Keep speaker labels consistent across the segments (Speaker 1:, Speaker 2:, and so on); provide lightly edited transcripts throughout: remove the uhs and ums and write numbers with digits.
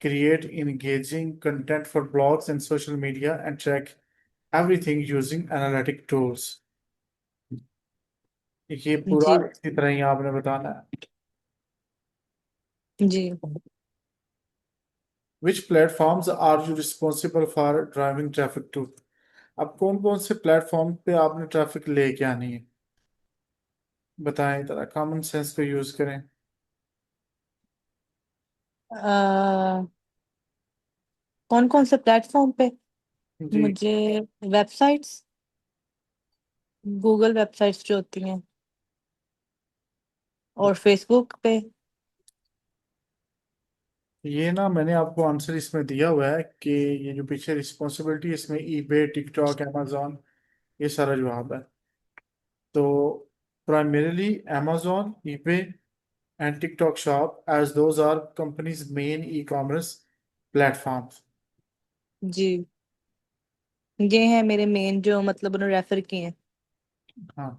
Speaker 1: create engaging content for blogs and social media, and track everything using analytic tools। ये पूरा
Speaker 2: जी।
Speaker 1: इसी तरह ही आपने बताना है।
Speaker 2: जी।
Speaker 1: Which platforms are you responsible for driving traffic to? अब कौन कौन से प्लेटफॉर्म पे आपने ट्रैफिक लेके आनी है, बताएं जरा, कॉमन सेंस को यूज करें।
Speaker 2: कौन कौन से प्लेटफॉर्म पे?
Speaker 1: जी।
Speaker 2: मुझे वेबसाइट्स, गूगल वेबसाइट्स जो होती हैं, और फेसबुक पे।
Speaker 1: ये ना मैंने आपको आंसर इसमें दिया हुआ है कि ये जो पीछे रिस्पॉन्सिबिलिटी इसमें ईबे, टिकटॉक, amazon, ये सारा जवाब है। तो primarily amazon, eBay and TikTok shop as those are companies main e-commerce platforms।
Speaker 2: जी, ये हैं मेरे मेन जो मतलब उन्होंने रेफर किए हैं।
Speaker 1: हाँ।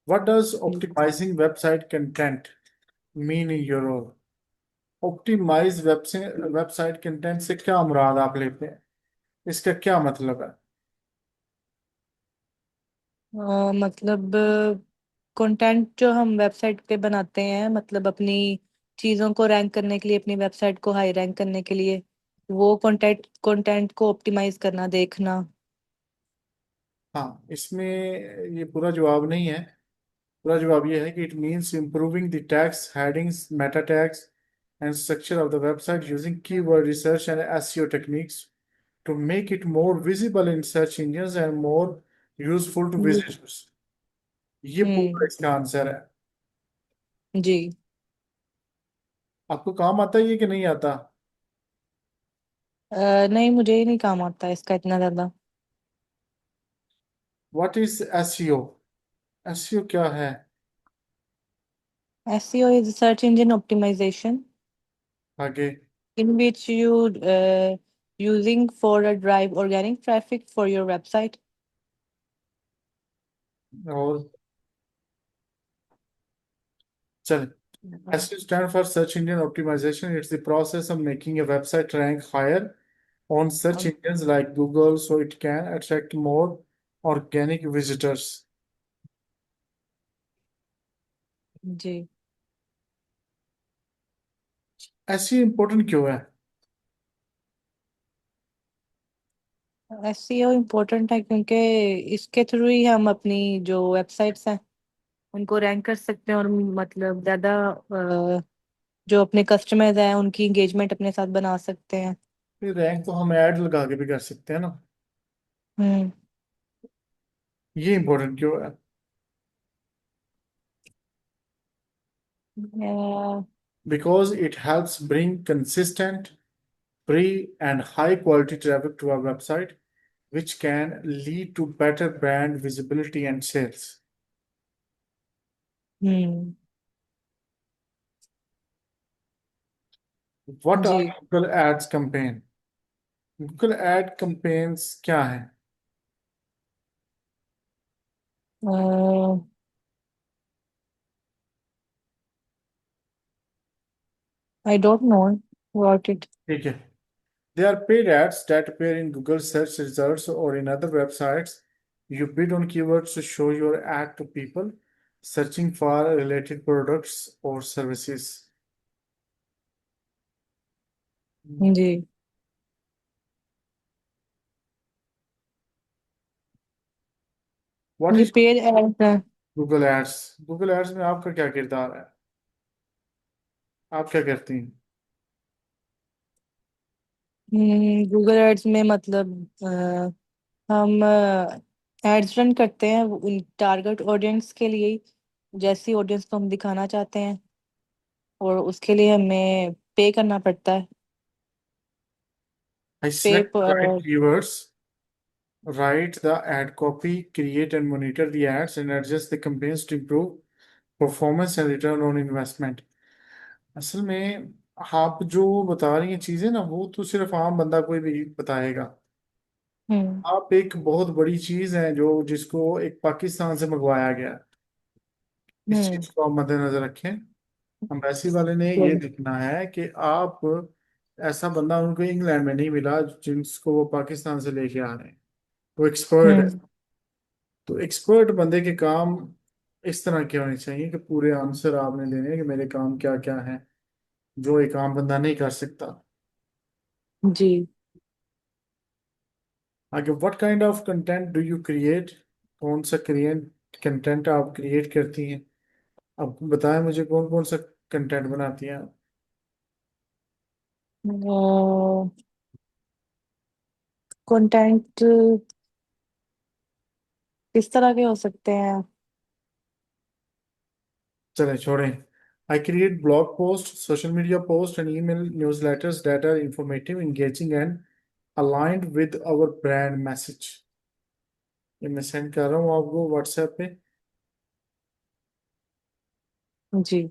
Speaker 1: What does optimizing website content mean in your role? Optimise website content से क्या मुराद आप लेते हैं, इसका क्या मतलब है?
Speaker 2: मतलब कंटेंट जो हम वेबसाइट पे बनाते हैं, मतलब अपनी चीज़ों को रैंक करने के लिए, अपनी वेबसाइट को हाई रैंक करने के लिए, वो कंटेंट कंटेंट को ऑप्टिमाइज करना, देखना।
Speaker 1: हाँ, इसमें ये पूरा जवाब नहीं है। पूरा जवाब ये है कि it means improving the tags, headings, meta tags and structure of the website using keyword research and SEO techniques to make it more visible in search engines and more useful to
Speaker 2: hmm.
Speaker 1: Visitors. ये पूरा
Speaker 2: हम्म,
Speaker 1: इसका answer है।
Speaker 2: जी।
Speaker 1: आपको काम आता है ये कि नहीं आता?
Speaker 2: नहीं, मुझे ही नहीं काम आता है इसका इतना ज्यादा।
Speaker 1: What is SEO? एसईओ क्या है?
Speaker 2: SEO is search engine optimization,
Speaker 1: आगे।
Speaker 2: in which you using for a drive organic traffic for your website.
Speaker 1: और चल, SEO stand for Search Engine Optimization. It's the process of making a website rank higher on search engines like Google so it can attract more organic visitors।
Speaker 2: Ji.
Speaker 1: SEO important क्यों है?
Speaker 2: SEO important है क्योंकि इसके through ही हम अपनी जो websites हैं उनको रैंक कर सकते हैं, और मतलब ज्यादा जो अपने कस्टमर्स हैं उनकी एंगेजमेंट अपने साथ बना सकते हैं।
Speaker 1: फिर रैंक तो हम ऐड लगा के भी कर सकते हैं ना।
Speaker 2: हम्म।
Speaker 1: ये important क्यों है? Because it helps bring consistent, free, and high quality traffic to our website, which can lead to better brand visibility and sales।
Speaker 2: Hmm.
Speaker 1: What are
Speaker 2: ji.
Speaker 1: Google Ads campaign? Google Ad campaigns क्या है?
Speaker 2: I don't know what it.
Speaker 1: ठीक है। They are paid ads that appear in Google search results or in other websites। You bid on keywords to show your ad to people searching for related products or services।
Speaker 2: जी।
Speaker 1: What
Speaker 2: ये
Speaker 1: is
Speaker 2: paid ads है।
Speaker 1: Google Ads? Google Ads में आपका क्या किरदार है, आप क्या करती हैं?
Speaker 2: गूगल एड्स में मतलब हम एड्स रन करते हैं उन टारगेट ऑडियंस के लिए, जैसी ऑडियंस को हम दिखाना चाहते हैं, और उसके लिए हमें पे करना पड़ता है।
Speaker 1: I
Speaker 2: पे
Speaker 1: select the right
Speaker 2: पर।
Speaker 1: keywords, write the ad copy, create and monitor the ads, and adjust the campaigns to improve performance and return on investment। असल में आप जो बता रही हैं चीजें ना, वो तो सिर्फ आम बंदा कोई भी बताएगा।
Speaker 2: हम्म।
Speaker 1: आप एक बहुत बड़ी चीज है जो जिसको एक पाकिस्तान से मंगवाया गया, इस
Speaker 2: हम्म।
Speaker 1: चीज को आप मद्देनजर रखें। एम्बेसी वाले ने ये
Speaker 2: हम्म।
Speaker 1: देखना है कि आप ऐसा बंदा उनको इंग्लैंड में नहीं मिला जिसको वो पाकिस्तान से लेके आ रहे हैं। वो एक्सपर्ट है।
Speaker 2: हम्म।
Speaker 1: तो एक्सपर्ट बंदे के काम इस तरह के होने चाहिए कि पूरे आंसर आपने देने हैं कि मेरे काम क्या क्या है, जो एक आम बंदा नहीं कर सकता।
Speaker 2: जी।
Speaker 1: आगे, what kind of content do you create? कौन सा क्रिएट कंटेंट आप क्रिएट करती हैं? अब बताएं मुझे कौन कौन सा कंटेंट बनाती हैं आप?
Speaker 2: कंटेंट किस तरह के हो सकते हैं?
Speaker 1: चलें छोड़ें। I create blog post, social media post and email newsletters that are informative, engaging and aligned with our brand message। ये मैं सेंड कर रहा हूँ आपको व्हाट्सएप पे।
Speaker 2: जी।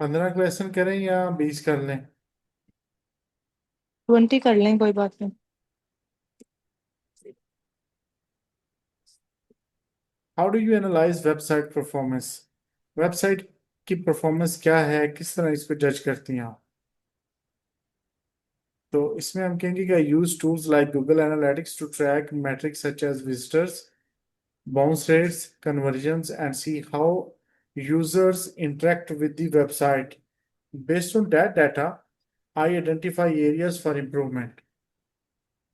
Speaker 1: 15 क्वेश्चन करें या 20 कर लें?
Speaker 2: 20 कर लें, कोई बात नहीं।
Speaker 1: How do you analyse website performance? Website की परफॉर्मेंस क्या है, किस तरह इसको जज करती हैं आप? तो इसमें हम कहेंगे कि use tools like Google analytics to track metrics such as visitors, bounce rates, conversions, and see how users interact with the website. Based on that data, I identify areas for improvement।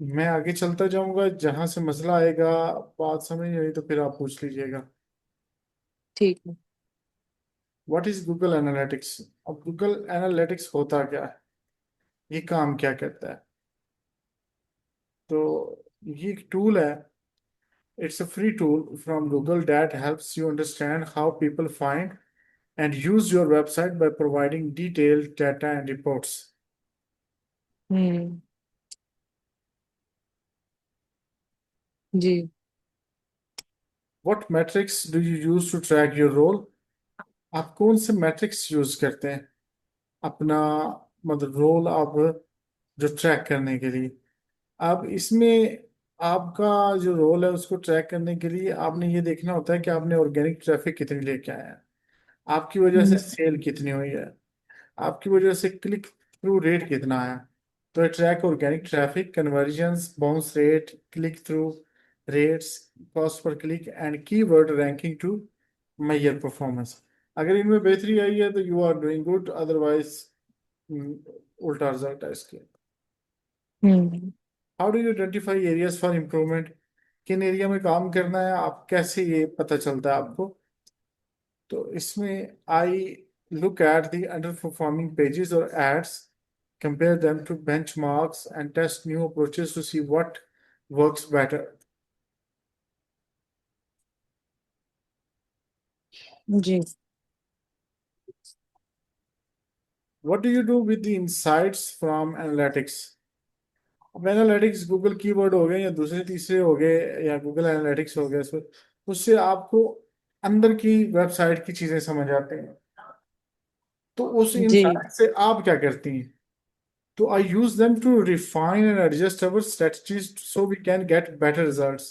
Speaker 1: मैं आगे चलता जाऊंगा, जहां से मसला आएगा बात समझ नहीं आई तो फिर आप पूछ लीजिएगा।
Speaker 2: ठीक है।
Speaker 1: What is Google analytics? अब गूगल एनालिटिक्स होता क्या है, ये काम क्या करता है? तो ये एक टूल है। It's a free tool from Google that helps you understand how people find and use your website by providing detailed data and reports।
Speaker 2: हम्म। जी।
Speaker 1: What metrics do you use to track your role? आप कौन से metrics use करते हैं अपना, मतलब role आप जो ट्रैक करने के लिए? अब इसमें आपका जो रोल है उसको ट्रैक करने के लिए आपने ये देखना होता है कि आपने ऑर्गेनिक ट्रैफिक कितनी लेके आया है, आपकी वजह से
Speaker 2: हम्म।
Speaker 1: सेल कितनी हुई है, आपकी वजह से क्लिक थ्रू रेट कितना है। तो track organic traffic, conversions, bounce rate, click through rates, cost per click and keyword ranking to measure performance. अगर इनमें बेहतरी आई है तो you are doing good, otherwise उल्टा रिजल्ट है इसके।
Speaker 2: Hmm.
Speaker 1: How do you identify areas for improvement? किन एरिया में काम करना है, आप कैसे ये पता चलता है आपको? तो इसमें I look at the under performing pages और ads, compare them to benchmarks and test new approaches to see what works better।
Speaker 2: जी।
Speaker 1: What do you do with the insights from analytics? अब एनालिटिक्स गूगल कीवर्ड हो गए या दूसरे तीसरे हो गए या गूगल एनालिटिक्स हो गया, उससे आपको अंदर की वेबसाइट की चीजें समझ आते हैं। तो उस
Speaker 2: जी।
Speaker 1: इंसाइट से आप क्या करती हैं? तो I use them to refine and adjust our strategies so we can get better results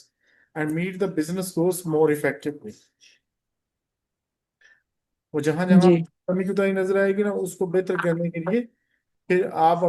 Speaker 1: and meet the business goals more effectively। वो जहां जहां
Speaker 2: जी।
Speaker 1: कमी कुताही नजर आएगी ना, उसको बेहतर करने के लिए फिर आप